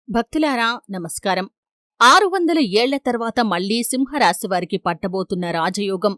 భక్తులారా నమస్కారం. 600 ఏళ్ల తర్వాత మళ్లీ సింహరాశివారికి పట్టబోతున్న రాజయోగం.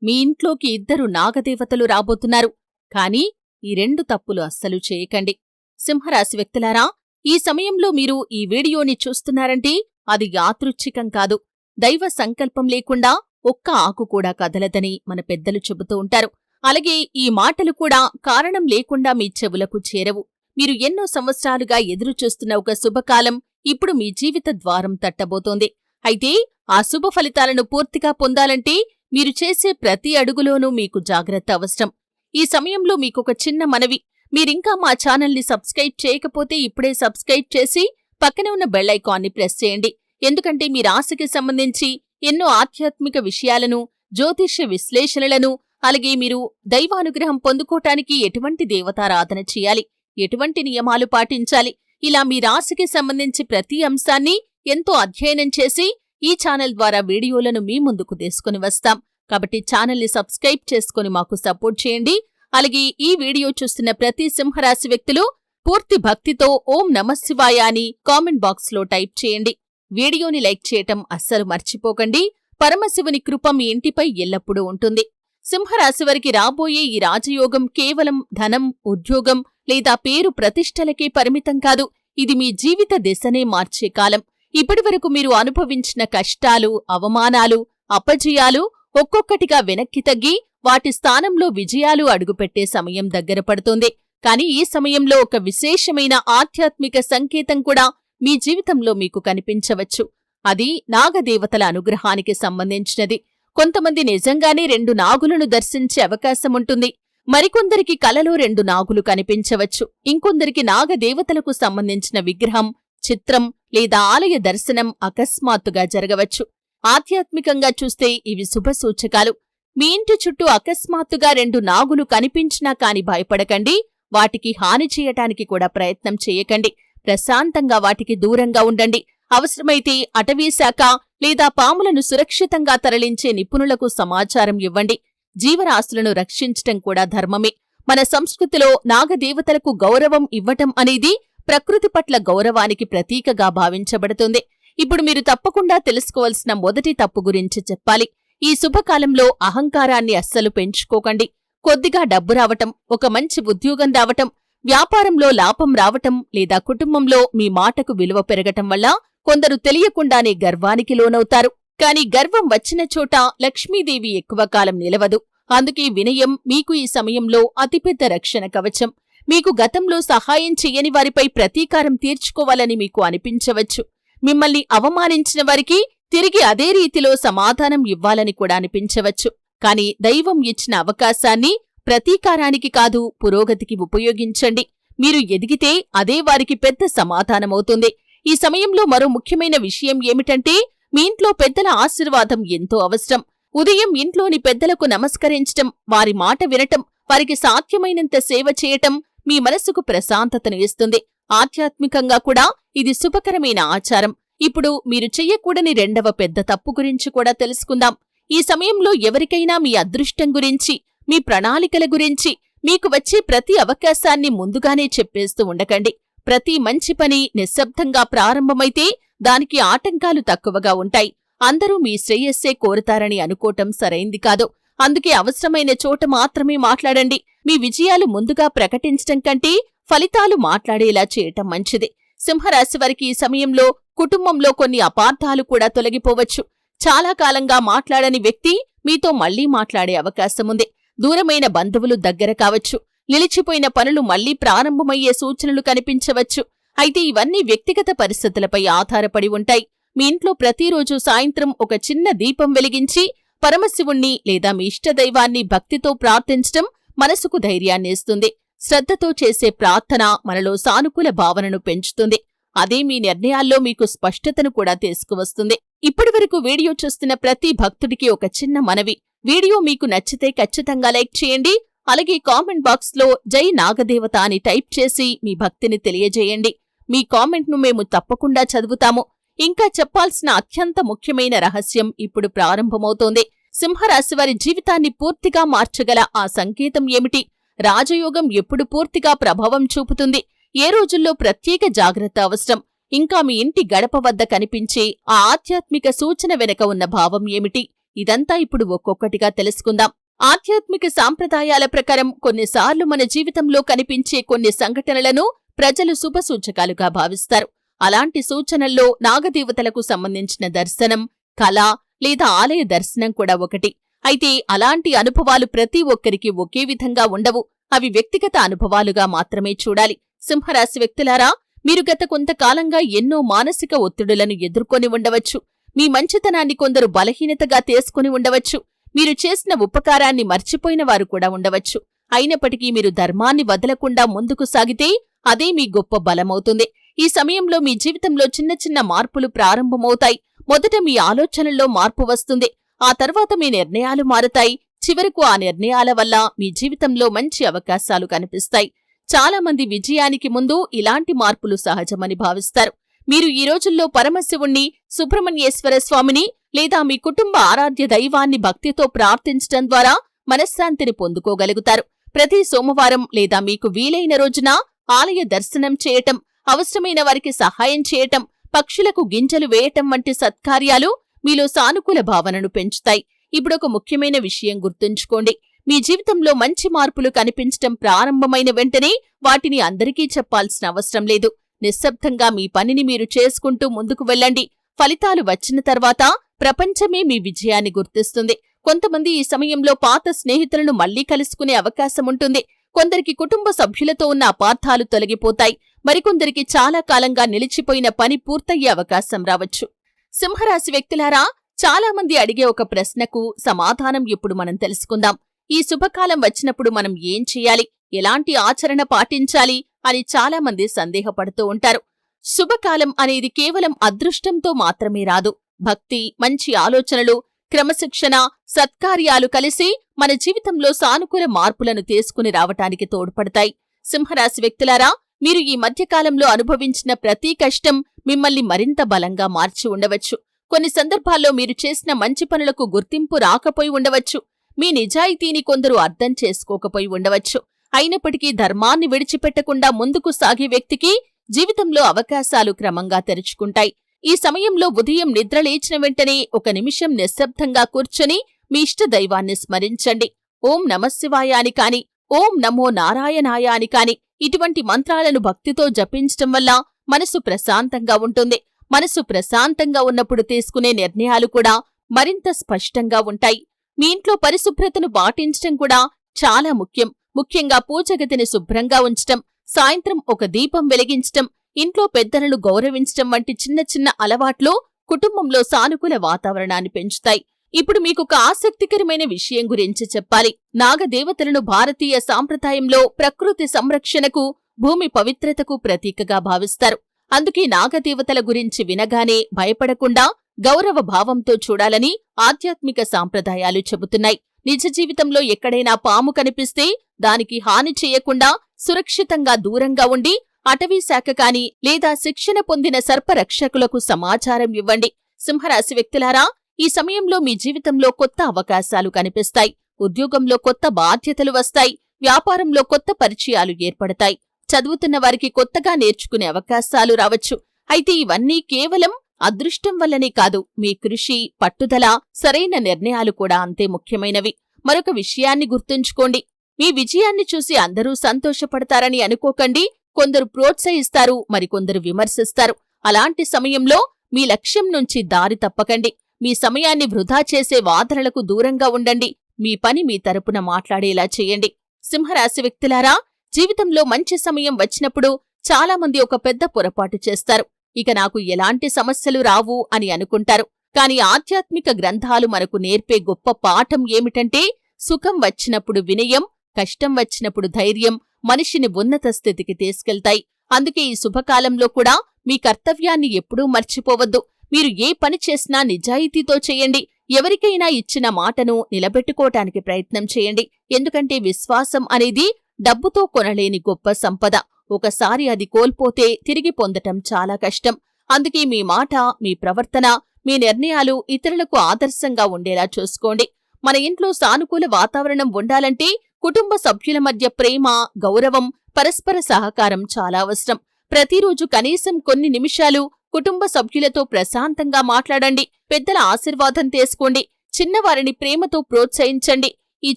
మీ ఇంట్లోకి 2 నాగదేవతలు రాబోతున్నారు. కాని ఈ 2 తప్పులు అస్సలు చేయకండి. సింహరాశి వ్యక్తులారా, ఈ సమయంలో మీరు ఈ వీడియోని చూస్తున్నారంటే అది యాదృచ్ఛికం కాదు. దైవ సంకల్పం లేకుండా ఒక్క ఆకు కూడా కదలదని మన పెద్దలు చెబుతూ ఉంటారు. అలాగే ఈ మాటలు కూడా కారణం లేకుండా మీ చెవులకు చేరవు. మీరు ఎన్నో సంవత్సరాలుగా ఎదురుచూస్తున్న ఒక శుభకాలం ఇప్పుడు మీ జీవిత ద్వారం తట్టబోతోంది. అయితే ఆ శుభ ఫలితాలను పూర్తిగా పొందాలంటే మీరు చేసే ప్రతి అడుగులోనూ మీకు జాగ్రత్త అవసరం. ఈ సమయంలో మీకొక చిన్న మనవి. మీరింకా మా ఛానల్ని సబ్స్క్రైబ్ చేయకపోతే ఇప్పుడే సబ్స్క్రైబ్ చేసి పక్కనే ఉన్న బెల్ ఐకాన్ని ప్రెస్ చేయండి. ఎందుకంటే మీ రాశికి సంబంధించి ఎన్నో ఆధ్యాత్మిక విషయాలను, జ్యోతిష్య విశ్లేషణలను, అలాగే మీరు దైవానుగ్రహం పొందుకోటానికి ఎటువంటి దేవతారాధన చేయాలి, ఎటువంటి నియమాలు పాటించాలి, ఇలా మీ రాశికి సంబంధించి ప్రతి అంశాన్ని ఎంతో అధ్యయనం చేసి ఈ ఛానల్ ద్వారా వీడియోలను మీ ముందుకు తీసుకుని వస్తాం. కాబట్టి ఛానల్ని సబ్స్క్రైబ్ చేసుకుని మాకు సపోర్ట్ చేయండి. అలాగే ఈ వీడియో చూస్తున్న ప్రతి సింహరాశి వ్యక్తులు పూర్తి భక్తితో ఓం నమఃశివాయ అని కామెంట్ బాక్స్లో టైప్ చేయండి. వీడియోని లైక్ చేయటం అస్సలు మర్చిపోకండి. పరమశివుని కృప మీ ఇంటిపై ఎల్లప్పుడూ ఉంటుంది. సింహరాశివారికి రాబోయే ఈ రాజయోగం కేవలం ధనం, ఉద్యోగం లేదా పేరు ప్రతిష్టలకే పరిమితం కాదు. ఇది మీ జీవిత దిశనే మార్చే కాలం. ఇప్పటివరకు మీరు అనుభవించిన కష్టాలు, అవమానాలు, అపజయాలు ఒక్కొక్కటిగా వెనక్కి తగ్గి వాటి స్థానంలో విజయాలు అడుగుపెట్టే సమయం దగ్గర పడుతోంది. కాని ఈ సమయంలో ఒక విశేషమైన ఆధ్యాత్మిక సంకేతం కూడా మీ జీవితంలో మీకు కనిపించవచ్చు. అది నాగదేవతల అనుగ్రహానికి సంబంధించినది. కొంతమంది నిజంగానే 2 నాగులను దర్శించే అవకాశముంటుంది. మరికొందరికి కలలో 2 నాగులు కనిపించవచ్చు. ఇంకొందరికి నాగదేవతలకు సంబంధించిన విగ్రహం, చిత్రం లేదా ఆలయ దర్శనం అకస్మాత్తుగా జరగవచ్చు. ఆధ్యాత్మికంగా చూస్తే ఇవి శుభసూచకాలు. మీ ఇంటి చుట్టూ అకస్మాత్తుగా 2 నాగులు కనిపించినా కాని భయపడకండి. వాటికి హాని చేయటానికి కూడా ప్రయత్నం చేయకండి. ప్రశాంతంగా వాటికి దూరంగా ఉండండి. అవసరమైతే అటవీశాఖ లేదా పాములను సురక్షితంగా తరలించే నిపుణులకు సమాచారం ఇవ్వండి. జీవరాశులను రక్షించటం కూడా ధర్మమే. మన సంస్కృతిలో నాగదేవతలకు గౌరవం ఇవ్వటం అనేది ప్రకృతి పట్ల గౌరవానికి ప్రతీకగా భావించబడుతుంది. ఇప్పుడు మీరు తప్పకుండా తెలుసుకోవాల్సిన మొదటి తప్పు గురించి చెప్పాలి. ఈ శుభకాలంలో అహంకారాన్ని అస్సలు పెంచుకోకండి. కొద్దిగా డబ్బు రావటం, ఒక మంచి ఉద్యోగం రావటం, వ్యాపారంలో లాభం రావటం లేదా కుటుంబంలో మీ మాటకు విలువ పెరగటం వల్ల కొందరు తెలియకుండానే గర్వానికి లోనవుతారు. కాని గర్వం వచ్చిన చోట లక్ష్మీదేవి ఎక్కువ కాలం నిలవదు. అందుకే వినయం మీకు ఈ సమయంలో అతిపెద్ద రక్షణ కవచం. మీకు గతంలో సహాయం చెయ్యని వారిపై ప్రతీకారం తీర్చుకోవాలని మీకు అనిపించవచ్చు. మిమ్మల్ని అవమానించిన వారికి తిరిగి అదే రీతిలో సమాధానం ఇవ్వాలని కూడా అనిపించవచ్చు. కాని దైవం ఇచ్చిన అవకాశాన్ని ప్రతీకారానికి కాదు, పురోగతికి ఉపయోగించండి. మీరు ఎదిగితే అదే వారికి పెద్ద సమాధానమవుతుంది. ఈ సమయంలో మరో ముఖ్యమైన విషయం ఏమిటంటే మీ ఇంట్లో పెద్దల ఆశీర్వాదం ఎంతో అవసరం. ఉదయం ఇంట్లోని పెద్దలకు నమస్కరించటం, వారి మాట వినటం, వారికి సాధ్యమైనంత సేవ చేయటం మీ మనసుకు ప్రశాంతతను ఇస్తుంది. ఆధ్యాత్మికంగా కూడా ఇది శుభకరమైన ఆచారం. ఇప్పుడు మీరు చెయ్యకూడని 2వ పెద్ద తప్పు గురించి కూడా తెలుసుకుందాం. ఈ సమయంలో ఎవరికైనా మీ అదృష్టం గురించి, మీ ప్రణాళికల గురించి, మీకు వచ్చే ప్రతి అవకాశాన్ని ముందుగానే చెప్పేస్తూ ఉండకండి. ప్రతి మంచి పని నిశ్శబ్దంగా ప్రారంభమైతే దానికి ఆటంకాలు తక్కువగా ఉంటాయి. అందరూ మీ శ్రేయస్సే కోరుతారని అనుకోవటం సరైంది కాదు. అందుకే అవసరమైన చోట మాత్రమే మాట్లాడండి. మీ విజయాలు ముందుగా ప్రకటించటం కంటే ఫలితాలు మాట్లాడేలా చేయటం మంచిది. సింహరాశివారికి ఈ సమయంలో కుటుంబంలో కొన్ని అపార్థాలు కూడా తొలగిపోవచ్చు. చాలా కాలంగా మాట్లాడని వ్యక్తి మీతో మళ్లీ మాట్లాడే అవకాశముంది. దూరమైన బంధువులు దగ్గర కావచ్చు. నిలిచిపోయిన పనులు మళ్లీ ప్రారంభమయ్యే సూచనలు కనిపించవచ్చు. అయితే ఇవన్నీ వ్యక్తిగత పరిస్థితులపై ఆధారపడి ఉంటాయి. మీ ఇంట్లో ప్రతిరోజు సాయంత్రం ఒక చిన్న దీపం వెలిగించి పరమశివుణ్ణి లేదా మీ ఇష్టదైవాన్ని భక్తితో ప్రార్థించటం మనసుకు ధైర్యాన్ని ఇస్తుంది. శ్రద్ధతో చేసే ప్రార్థన మనలో సానుకూల భావనను పెంచుతుంది. అదే మీ నిర్ణయాల్లో మీకు స్పష్టతను కూడా తీసుకువస్తుంది. ఇప్పటివరకు వీడియో చూస్తున్న ప్రతి భక్తుడికి ఒక చిన్న మనవి. వీడియో మీకు నచ్చితే ఖచ్చితంగా లైక్ చేయండి. అలాగే కామెంట్ బాక్స్లో జై నాగదేవత అని టైప్ చేసి మీ భక్తిని తెలియజేయండి. మీ కామెంట్ను మేము తప్పకుండా చదువుతాము. ఇంకా చెప్పాల్సిన అత్యంత ముఖ్యమైన రహస్యం ఇప్పుడు ప్రారంభమవుతోంది. సింహరాశివారి జీవితాన్ని పూర్తిగా మార్చగల ఆ సంకేతం ఏమిటి? రాజయోగం ఎప్పుడు పూర్తిగా ప్రభావం చూపుతుంది? ఏ రోజుల్లో ప్రత్యేక జాగ్రత్త అవసరం? ఇంకా మీ ఇంటి గడప వద్ద కనిపించే ఆ ఆధ్యాత్మిక సూచన వెనక ఉన్న భావం ఏమిటి? ఇదంతా ఇప్పుడు ఒక్కొక్కటిగా తెలుసుకుందాం. ఆధ్యాత్మిక సాంప్రదాయాల ప్రకారం కొన్నిసార్లు మన జీవితంలో కనిపించే కొన్ని సంఘటనలను ప్రజలు శుభసూచకాలుగా భావిస్తారు. అలాంటి సూచనల్లో నాగదేవతలకు సంబంధించిన దర్శనం, కళ లేదా ఆలయ దర్శనం కూడా ఒకటి. అయితే అలాంటి అనుభవాలు ప్రతి ఒక్కరికి ఒకే విధంగా ఉండవు. అవి వ్యక్తిగత అనుభవాలుగా మాత్రమే చూడాలి. సింహరాశి వ్యక్తులారా, మీరు గత కొంతకాలంగా ఎన్నో మానసిక ఒత్తిడులను ఎదుర్కొని ఉండవచ్చు. మీ మంచితనాన్ని కొందరు బలహీనతగా తీసుకుని ఉండవచ్చు. మీరు చేసిన ఉపకారాన్ని మర్చిపోయిన వారు కూడా ఉండవచ్చు. అయినప్పటికీ మీరు ధర్మాన్ని వదలకుండా ముందుకు సాగితే అదే మీ గొప్ప బలమవుతుంది. ఈ సమయంలో మీ జీవితంలో చిన్న చిన్న మార్పులు ప్రారంభమవుతాయి. మొదట మీ ఆలోచనల్లో మార్పు వస్తుంది. ఆ తర్వాత మీ నిర్ణయాలు మారుతాయి. చివరకు ఆ నిర్ణయాల వల్ల మీ జీవితంలో మంచి అవకాశాలు కనిపిస్తాయి. చాలామంది విజయానికి ముందు ఇలాంటి మార్పులు సహజమని భావిస్తారు. మీరు ఈ రోజుల్లో పరమశివుణ్ణి, సుబ్రహ్మణ్యేశ్వర స్వామిని లేదా మీ కుటుంబ ఆరాధ్య దైవాన్ని భక్తితో ప్రార్థించడం ద్వారా మనశ్శాంతిని పొందుకోగలుగుతారు. ప్రతి సోమవారం లేదా మీకు వీలైన రోజున ఆలయ దర్శనం చేయటం, అవసరమైన వారికి సహాయం చేయటం, పక్షులకు గింజలు వేయటం వంటి సత్కార్యాలు మీలో సానుకూల భావనను పెంచుతాయి. ఇప్పుడొక ముఖ్యమైన విషయం గుర్తుంచుకోండి. మీ జీవితంలో మంచి మార్పులు కనిపించటం ప్రారంభమైన వెంటనే వాటిని అందరికీ చెప్పాల్సిన అవసరం లేదు. నిశ్శబ్దంగా మీ పనిని మీరు చేసుకుంటూ ముందుకు వెళ్ళండి. ఫలితాలు వచ్చిన తర్వాత ప్రపంచమే మీ విజయాన్ని గుర్తిస్తుంది. కొంతమంది ఈ సమయంలో పాత స్నేహితులను మళ్లీ కలుసుకునే అవకాశముంటుంది. కొందరికి కుటుంబ సభ్యులతో ఉన్న అపార్థాలు తొలగిపోతాయి. మరికొందరికి చాలా కాలంగా నిలిచిపోయిన పని పూర్తయ్యే అవకాశం రావచ్చు. సింహరాశి వ్యక్తులారా, చాలామంది అడిగే ఒక ప్రశ్నకు సమాధానం ఇప్పుడు మనం తెలుసుకుందాం. ఈ శుభకాలం వచ్చినప్పుడు మనం ఏం చేయాలి, ఎలాంటి ఆచరణ పాటించాలి అని చాలామంది సందేహపడుతూ ఉంటారు. శుభకాలం అనేది కేవలం అదృష్టంతో మాత్రమే రాదు. భక్తి, మంచి ఆలోచనలు, క్రమశిక్షణ, సత్కార్యాలు కలిసి మన జీవితంలో సానుకూల మార్పులను తీసుకుని రావటానికి తోడ్పడతాయి. సింహరాశి వ్యక్తులారా, మీరు ఈ మధ్యకాలంలో అనుభవించిన ప్రతి కష్టం మిమ్మల్ని మరింత బలంగా మార్చి ఉండవచ్చు. కొన్ని సందర్భాల్లో మీరు చేసిన మంచి పనులకు గుర్తింపు రాకపోయి ఉండవచ్చు. మీ నిజాయితీని కొందరు అర్థం చేసుకోకపోయి ఉండవచ్చు. అయినప్పటికీ ధర్మాన్ని విడిచిపెట్టకుండా ముందుకు సాగే వ్యక్తికి జీవితంలో అవకాశాలు క్రమంగా తెరుచుకుంటాయి. ఈ సమయంలో ఉదయం నిద్రలేచిన వెంటనే ఒక నిమిషం నిశ్శబ్దంగా కూర్చొని మీ ఇష్ట దైవాన్ని స్మరించండి. ఓం నమశివాయ అని కాని, ఓం నమో నారాయణాయ అని కాని ఇటువంటి మంత్రాలను భక్తితో జపించటం వల్ల మనసు ప్రశాంతంగా ఉంటుంది. మనసు ప్రశాంతంగా ఉన్నప్పుడు తీసుకునే నిర్ణయాలు కూడా మరింత స్పష్టంగా ఉంటాయి. మీ ఇంట్లో పరిశుభ్రతను పాటించటం కూడా చాలా ముఖ్యం. ముఖ్యంగా పూజగదిని శుభ్రంగా ఉంచటం, సాయంత్రం ఒక దీపం వెలిగించటం, ఇంట్లో పెద్దలను గౌరవించటం వంటి చిన్న చిన్న అలవాట్లు కుటుంబంలో సానుకూల వాతావరణాన్ని పెంచుతాయి. ఇప్పుడు మీకొక ఆసక్తికరమైన విషయం గురించి చెప్పాలి. నాగదేవతలను భారతీయ సాంప్రదాయంలో ప్రకృతి సంరక్షణకు, భూమి పవిత్రతకు ప్రతీకగా భావిస్తారు. అందుకే నాగదేవతల గురించి వినగానే భయపడకుండా గౌరవ భావంతో చూడాలని ఆధ్యాత్మిక సాంప్రదాయాలు చెబుతున్నాయి. నిజ జీవితంలో ఎక్కడైనా పాము కనిపిస్తే దానికి హాని చేయకుండా సురక్షితంగా దూరంగా ఉండి అటవీశాఖ కాని లేదా శిక్షణ పొందిన సర్పరక్షకులకు సమాచారం ఇవ్వండి. సింహరాశి వ్యక్తులారా, ఈ సమయంలో మీ జీవితంలో కొత్త అవకాశాలు కనిపిస్తాయి. ఉద్యోగంలో కొత్త బాధ్యతలు వస్తాయి. వ్యాపారంలో కొత్త పరిచయాలు ఏర్పడతాయి. చదువుతున్న వారికి కొత్తగా నేర్చుకునే అవకాశాలు రావచ్చు. అయితే ఇవన్నీ కేవలం అదృష్టం వల్లనే కాదు, మీ కృషి, పట్టుదల, సరైన నిర్ణయాలు కూడా అంతే ముఖ్యమైనవి. మరొక విషయాన్ని గుర్తుంచుకోండి. మీ విజయాన్ని చూసి అందరూ సంతోషపడతారని అనుకోకండి. కొందరు ప్రోత్సహిస్తారు, మరికొందరు విమర్శిస్తారు. అలాంటి సమయంలో మీ లక్ష్యం నుంచి దారి తప్పకండి. మీ సమయాన్ని వృధా చేసే వాదనలకు దూరంగా ఉండండి. మీ పని మీ తరపున మాట్లాడేలా చేయండి. సింహరాశి వ్యక్తులారా, జీవితంలో మంచి సమయం వచ్చినప్పుడు చాలామంది ఒక పెద్ద పొరపాటు చేస్తారు. ఇక నాకు ఎలాంటి సమస్యలు రావు అని అనుకుంటారు. కాని ఆధ్యాత్మిక గ్రంథాలు మనకు నేర్పే గొప్ప పాఠం ఏమిటంటే, సుఖం వచ్చినప్పుడు వినయం, కష్టం వచ్చినప్పుడు ధైర్యం మనిషిని ఉన్నత స్థితికి తీసుకెళ్తాయి. అందుకే ఈ శుభకాలంలో కూడా మీ కర్తవ్యాన్ని ఎప్పుడూ మర్చిపోవద్దు. మీరు ఏ పని చేసినా నిజాయితీతో చేయండి. ఎవరికైనా ఇచ్చిన మాటను నిలబెట్టుకోవటానికి ప్రయత్నం చేయండి. ఎందుకంటే విశ్వాసం అనేది డబ్బుతో కొనలేని గొప్ప సంపద. ఒకసారి అది కోల్పోతే తిరిగి పొందటం చాలా కష్టం. అందుకే మీ మాట, మీ ప్రవర్తన, మీ నిర్ణయాలు ఇతరులకు ఆదర్శంగా ఉండేలా చూసుకోండి. మన ఇంట్లో సానుకూల వాతావరణం ఉండాలంటే కుటుంబ సభ్యుల మధ్య ప్రేమ, గౌరవం, పరస్పర సహకారం చాలా అవసరం. ప్రతిరోజు కనీసం కొన్ని నిమిషాలు కుటుంబ సభ్యులతో ప్రశాంతంగా మాట్లాడండి. పెద్దల ఆశీర్వాదం తీసుకోండి. చిన్నవారిని ప్రేమతో ప్రోత్సహించండి. ఈ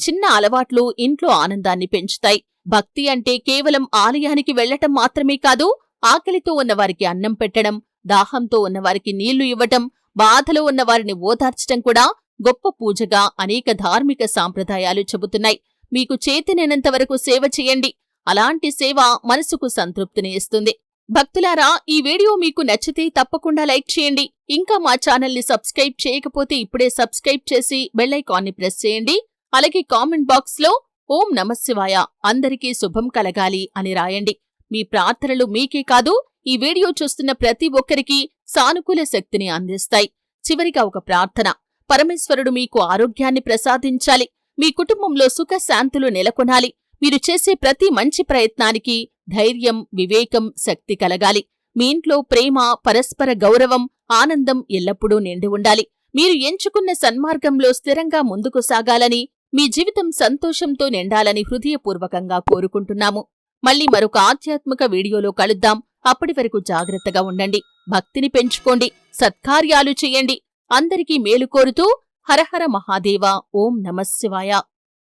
చిన్న అలవాట్లు ఇంట్లో ఆనందాన్ని పెంచుతాయి. భక్తి అంటే కేవలం ఆలయానికి వెళ్లటం మాత్రమే కాదు, ఆకలితో ఉన్నవారికి అన్నం పెట్టడం, దాహంతో ఉన్నవారికి నీళ్లు ఇవ్వటం, బాధలో ఉన్నవారిని ఓదార్చటం కూడా గొప్ప పూజగా అనేక ధార్మిక సాంప్రదాయాలు చెబుతున్నాయి. మీకు చేతనైనంతవరకు సేవ చేయండి. అలాంటి సేవ మనసుకు సంతృప్తిని ఇస్తుంది. భక్తులారా, ఈ వీడియో మీకు నచ్చితే తప్పకుండా లైక్ చేయండి. ఇంకా మా ఛానల్ని సబ్స్క్రైబ్ చేయకపోతే ఇప్పుడే సబ్స్క్రైబ్ చేసి బెల్ ఐకాన్ని ప్రెస్ చేయండి. అలాగే కామెంట్ బాక్స్లో ఓం నమఃశివాయ, అందరికీ శుభం కలగాలి అని రాయండి. మీ ప్రార్థనలు మీకే కాదు, ఈ వీడియో చూస్తున్న ప్రతి ఒక్కరికి సానుకూల శక్తిని అందిస్తాయి. చివరిగా ఒక ప్రార్థన. పరమేశ్వరుడు మీకు ఆరోగ్యాన్ని ప్రసాదించాలి. మీ కుటుంబంలో సుఖశాంతులు నెలకొనాలి. మీరు చేసే ప్రతి మంచి ప్రయత్నానికి ధైర్యం, వివేకం, శక్తి కలగాలి. మీ ఇంట్లో ప్రేమ, పరస్పర గౌరవం, ఆనందం ఎల్లప్పుడూ నిండి ఉండాలి. మీరు ఎంచుకున్న సన్మార్గంలో స్థిరంగా ముందుకు సాగాలని, మీ జీవితం సంతోషంతో నిండాలని హృదయపూర్వకంగా కోరుకుంటున్నాము. మళ్ళీ మరొక ఆధ్యాత్మిక వీడియోలో కలుద్దాం. అప్పటి వరకు జాగ్రత్తగా ఉండండి. భక్తిని పెంచుకోండి. సత్కార్యాలు చెయ్యండి. అందరికీ మేలు కోరుతూ హరహర మహాదేవ. ఓం నమఃశివాయ.